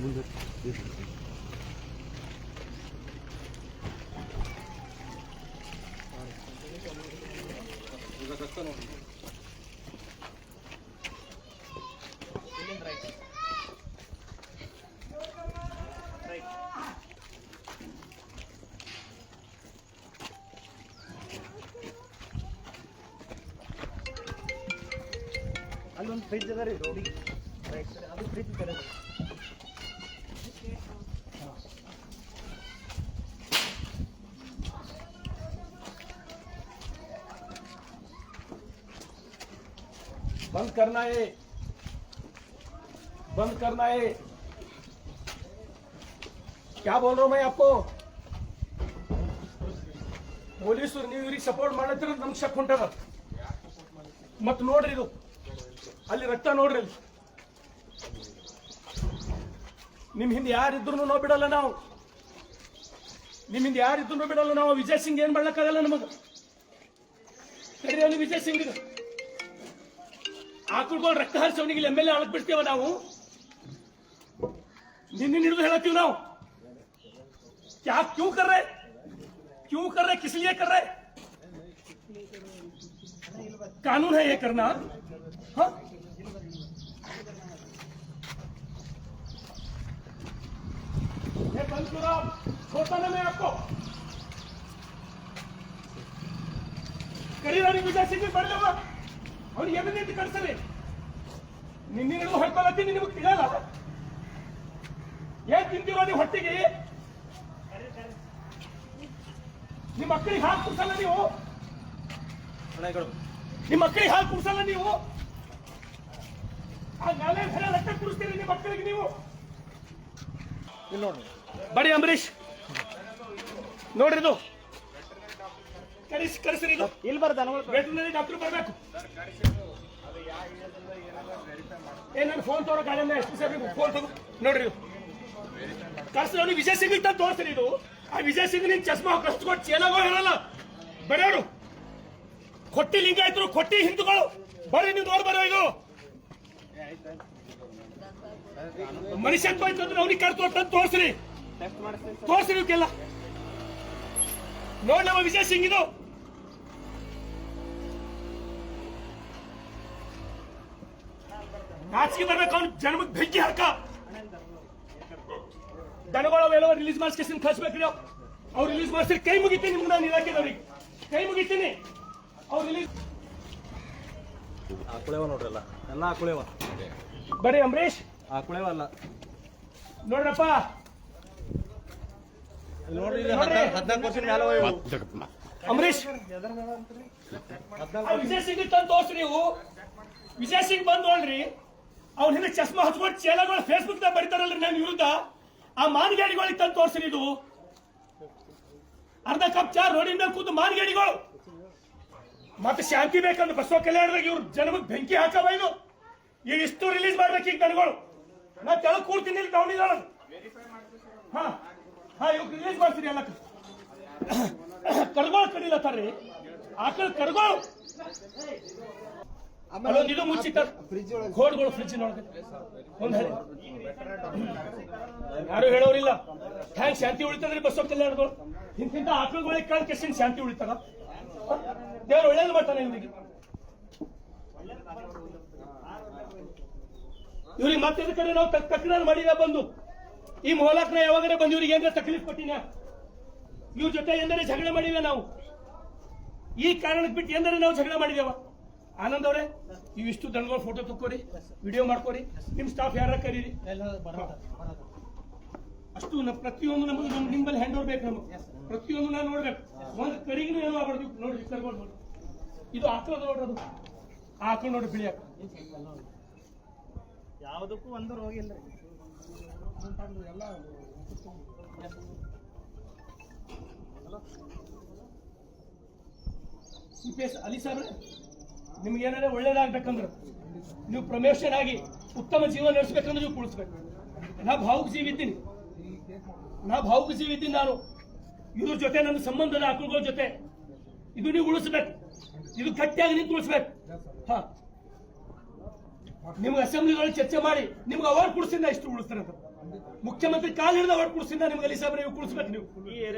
ಅಲ್ಲೊಂದು ಫ್ರಿಡ್ಜ್ ಅದ ರೀ ರೋಡಿಗೆ ರೈಟ್ ಸೈಡ್ ಅದು ಫ್ರಿಡ್ಜ್ ಕಡೆ बंद करना है, बंद करना है। क्या बोल रहा हूं मैं आपको? ಪೊಲೀಸರು ನೀವು ಇವ್ರಿಗೆ ಸಪೋರ್ಟ್ ಮಾಡಿದ್ರೆ ನಮ್ಗೆ ಶಕ್ ಹೊಂಟದ. ಮತ್ತೆ ನೋಡ್ರಿ ಇದು ಅಲ್ಲಿ ರಕ್ತ ನೋಡ್ರಿ ಅಲ್ಲಿ. ನಿಮ್ ಹಿಂದೆ ಯಾರಿದ್ರು ನಾವು ಬಿಡಲ್ಲ, ನಾವು ನಿಮ್ ಹಿಂದೆ ಯಾರಿದ್ರು ಬಿಡಲ್ಲ ನಾವು. ವಿಜಯ್ ಸಿಂಗ್ ಏನ್ ಮಾಡ್ಲಕ್ಕಾಗಲ್ಲ ನಮಗ. ಸರಿ ಅಲ್ಲಿ ವಿಜಯ್ ಸಿಂಗ್ ಆಕಳ್ಕೊಂಡು ರಕ್ತ ಹರಿಸೋನಿಗೆ ಎಮ್ ಎಲ್ ಎ ಅಳಕ್ ಬಿಡ್ತೇವ ನಾವು. ನಿನ್ನೆ ಹಿಡಿದು ಹೇಳತ್ತೀವಿ ನಾವು. क्या क्यों कर रहे, क्यों कर रहे, किस लिए कर रहे? कानून है ये करना. हाँ ये बंद करो, छोड़ता ना मैं आपको. करीरानी विजय सिंह भी बढ़ जाऊंगा और ये भी नहीं कर सकते. ನಿನ್ನೆ ಹಿಡಿದು ಹೊಡ್ಕೊಳತ್ತೀನಿ, ನಿಮಗೆ ತಿಳಿಯಲ್ಲ. ಏನ್ ತಿಂತೀರೋ ನೀವು ಹೊಟ್ಟಿಗೆ? ನಿಮ್ಮ ಮಕ್ಕಳಿಗೆ ಹಾಲು ಕುಡ್ಸಲ್ಲ ನೀವು, ನಿಮ್ಮ ಮಕ್ಕಳಿಗೆ ಹಾಲು ಕುಡ್ಸಲ್ಲ ನೀವು. ಆ ನಾಳೆ ಸಲ ರಕ್ತ ಕುಡಿಸ್ತೀರಿ ನಿಮ್ಮ ಮಕ್ಕಳಿಗೆ ನೀವು. ಇಲ್ಲಿ ನೋಡ್ರಿ ಬಡಿ ಅಂಬರೀಶ್ ನೋಡ್ರಿ ಇದು ಕರೆಸ್ರಿ. ಇದು ಇಲ್ಲಿ ಬರ್ದ ವೆಟರ್ನರಿ ಡಾಕ್ಟರ್ ಬರ್ಬೇಕು. ನನ್ನ ಫೋನ್ ತೋರೋ ಗಾಡಿಯಿಂದ ಎಷ್ಟು ಸಾರಿ ಫೋನ್ ತಗೋ ನೋಡ್ರಿ. ಇದು ಕರ್ಸ್ರಿ ಅವ್ನಿಗೆ ವಿಜಯ್ ಸಿಂಗ್ ಅಂತ ತೋರಿಸ್ರಿ. ಇದು ಆ ವಿಜಯ್ ಸಿಂಗ್ ನಿನ್ ಚಸ್ಮಾ ಕಸ್ಕೊಟ್ಟು ಚೇಲಾಗೋ ಹೇಳಲ್ಲ ಬರೋರು. ಕೊಟ್ಟಿ ಲಿಂಗಾಯತರು, ಕೊಟ್ಟಿ ಹಿಂದೂಗಳು ಬರ್ರಿ ನೀವು ನೋಡಿ ಬರೋ. ಇದು ಮನುಷ್ಯತ್ವ ಇತ್ತಂದ್ರೆ ಅವ್ನಿಗೆ ಕರ್ತು ತೋರಿಸ್ರಿ, ತೋರಿಸ್ರಿ ಇವಕ್ಕೆಲ್ಲ. ನೋಡಿ ನಮ್ಮ ವಿಜಯ್ ಸಿಂಗ್ ಇದು. ನಾಚಿಕೆ ಬರ್ಬೇಕು ಅವ್ನು ಜನ್ಮಕ್ಕೆ ಬೆಂಕಿ ಹಾಕ. ದನಗಳು ರಿಲೀಸ್ ಮಾಡಿಸ್ಕೇಸಿನ ಕಳ್ಸ್ಬೇಕ್ರಿ. ಅವ್ರು ರಿಲೀಸ್ ಮಾಡಿಸ್ರಿ ಕೈ ಮುಗಿತೀನಿ ನಿಮ್ಗೆ. ನಾನು ಇಲಾಖೆದವ್ರಿಗೆ ಕೈ ಮುಗಿತೀನಿ. ಅವ್ರು ರಿಲೀಸ್ ಆಕುಳೇವ ನೋಡ್ರಲ್ಲ, ಎಲ್ಲ ಆಕುಳೇವ. ಬರೀ ಅಂಬರೀಶ್ ಆಕುಳೇವ ಅಲ್ಲ ನೋಡ್ರಪ್ಪ. ನೋಡ್ರಿ 14 ವರ್ಷದ ಮೇಲೆ ಅಂಬರೀಶ್ ವಿಜಯ್ ಸಿಂಗ್ ತಂದು ತೋರಿಸ್ರಿ ನೀವು. ವಿಜಯ್ ಸಿಂಗ್ ಬಂದ್ ನೋಡ್ರಿ. ಅವ್ನ ಹಿಂದೆ ಚಸ್ಮಾ ಹಚ್ಕೊಂಡು ಚೇಲಾಗಳು ಫೇಸ್ಬುಕ್ ದಾಗ ಬರೀತಾರಲ್ರಿ ನನ್ನ ವಿರುದ್ಧ. ಆ ಮಾನಗಾಡಿಗಳಿಗೆ ತಂದು ತೋರಿಸ್ರಿ. ಇದು ಅರ್ಧ ಕಪ್ ಚಾ ರೋಡಿನ ಮೇಲೆ ಕೂತು ಮಾನಗಾಡಿಗಳು. ಮತ್ತೆ ಶಾಂತಿ ಬೇಕಂದ್ರೆ ಬಸವ ಕಲ್ಯಾಣದಾಗ ಇವ್ರು ಜನಮಗೆ ಬೆಂಕಿ ಹಾಕವ. ಇದು ಈಗ ಇಷ್ಟು ರಿಲೀಸ್ ಮಾಡ್ಬೇಕು ಈಗ ದನಗಳು. ನಾ ತೆಳಗ್ ಕೂಡ್ತೀನಿ ಇಲ್ಲಿ ಟೌನಿದೊಳಗೆ. ಹಾ ಹಾ ಇವಾಗ ರಿಲೀಸ್ ಮಾಡ್ತೀರಿ ಎಲ್ಲ. ಕರ್ಗೋಳು ಕಡಿಲತ್ತಾರ್ರಿ, ಆಕಳ ಕರ್ಗೋಳು. ಅಲ್ಲೊಂದು ಇದು ಮುಚ್ಚಿಟ್ಟ ಘೋಡ್ಗಳು ಫ್ರಿಜ್ ನೋಡ್ರಿ. ಒಂದ್ ಹೇಳಿ ಯಾರು ಹೇಳೋರಿಲ್ಲ. ಹ್ಯಾಂಗ್ ಶಾಂತಿ ಉಳಿತದ್ರಿ ಬಸವ ಕಲ್ಯಾಣಗಳು. ಇಂತಿಂತ ಆಕಳುಗಳಿಗೆ ಕಳ್ ಕೆಸಿನ ಶಾಂತಿ ಉಳಿತಾರ. ದೇವ್ರು ಒಳ್ಳೇದು ಮಾಡ್ತಾನೆ ಇವ್ರಿಗೆ. ಇವ್ರಿಗೆ ಮತ್ತೆ ಕಡೆ ನಾವು ತಕರಾರು ಮಾಡಿದ ಬಂದು ಈ ಮೊಹಲಾಕ್ನ ಯಾವಾಗಲೇ ಬಂದು ಇವ್ರಿಗೆ ಏನಾರ ತಕ್ಲೀಫ್ ಕೊಟ್ಟಿನ, ಇವ್ರ ಜೊತೆ ಎಂದರೆ ಜಗಳ ಮಾಡಿವೆ ನಾವು. ಈ ಕಾರಣಕ್ಕೆ ಬಿಟ್ಟು ಎಂದರೆ ನಾವು ಜಗಳ ಮಾಡಿದೇವ. ಆನಂದ್ ಅವರೇ ಇವಿಷ್ಟು ದನಗಳು ಫೋಟೋ ತಕ್ಕೋರಿ, ವಿಡಿಯೋ ಮಾಡ್ಕೋರಿ. ನಿಮ್ ಸ್ಟಾಫ್ ಯಾರ ಕರೀರಿ. ಅಷ್ಟು ಪ್ರತಿಯೊಂದು ನಮಗೆ ನಿಮ್ಮಲ್ಲಿ ಹ್ಯಾಂಡ್ ಓವರ್ ಬೇಕು. ನಮಗೆ ಪ್ರತಿಯೊಂದು ನಾನು ನೋಡ್ಬೇಕು. ಒಂದು ಕರಿಗೂ ಏನೋ ಆಗ್ಬಾರ್ದು ನೋಡ್ರಿ. ಕರ್ಕೊಂಡು ನೋಡಿ ಇದು ಆಕಳದ ನೋಡ್ರಿ. ಅದು ಆಕಳು ನೋಡ್ರಿ ಬಿಳಿ ಆಕಳು. ಯಾವುದಕ್ಕೂ ಒಂದು ರೋಗ ಇಲ್ಲ. ಎಲ್ಲ CPS ಅಲಿ ಸಾಬ್ರೆ, ನಿಮ್ಗೆ ಏನಾದ್ರೆ ಒಳ್ಳೇದಾಗ್ಬೇಕಂದ್ರೆ ನೀವು ಪ್ರಮೋಷನ್ ಆಗಿ ಉತ್ತಮ ಜೀವನ ನಡೆಸಬೇಕಂದ್ರೆ ನೀವು ಕುಳಿಸ್ಬೇಕು. ನಾ ಭಾವುಕ ಜೀವಿ ಇದ್ದೀನಿ, ನಾನು. ಇದ್ರ ಜೊತೆ ನನ್ನ ಸಂಬಂಧದ ಆಕಳುಗಳ ಜೊತೆ ಇದು ನೀವು ಉಳಿಸ್ಬೇಕು. ಇದು ಗಟ್ಟಿಯಾಗಿ ನಿಂತು ಉಳಿಸ್ಬೇಕು. ಹಾ ನಿಮ್ಗೆ ಅಸೆಂಬ್ಲಿದೊಳಗೆ ಚರ್ಚೆ ಮಾಡಿ ನಿಮ್ಗೆ ಅವಾರ್ಡ್ ಕೊಡ್ಸಿಂದ ಇಷ್ಟು ಉಳಿಸ್ತಾರೆ ಅಂತ ಮುಖ್ಯಮಂತ್ರಿ ಕಾಲ್ ಹಿಡಿದು ಅವಾರ್ಡ್ ಕೊಡ್ಸಿಂದ ನಿಮ್ಗೆ ಅಲ್ಲಿ ಸಾಬ್ರೆ ಕುಳಿಸ್ಬೇಕು ನೀವು